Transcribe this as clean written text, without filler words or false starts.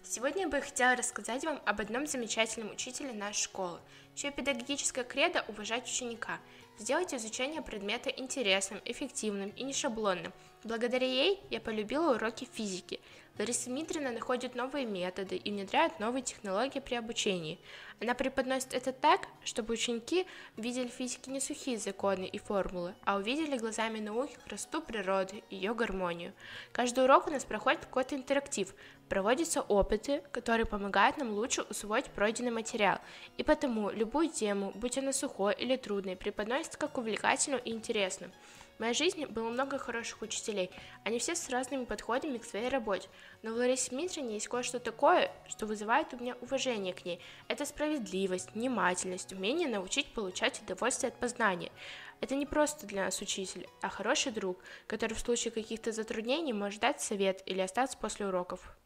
Сегодня я бы хотела рассказать вам об одном замечательном учителе нашей школы, чье педагогическое кредо – уважать ученика, сделать изучение предмета интересным, эффективным и нешаблонным. Благодаря ей я полюбила уроки физики. Лариса Дмитриевна находит новые методы и внедряет новые технологии при обучении. Она преподносит это так, чтобы ученики видели в физике не сухие законы и формулы, а увидели глазами науки красоту природы и ее гармонию. Каждый урок у нас проходит какой-то интерактив, проводятся опыты, которые помогают нам лучше усвоить пройденный материал, и потому любую тему, будь она сухой или трудной, преподносится как увлекательную и интересную. В моей жизни было много хороших учителей, они все с разными подходами к своей работе, но в Ларисе Дмитриевне есть кое-что такое, что вызывает у меня уважение к ней. Это справедливость, внимательность, умение научить получать удовольствие от познания. Это не просто для нас учитель, а хороший друг, который в случае каких-то затруднений может дать совет или остаться после уроков.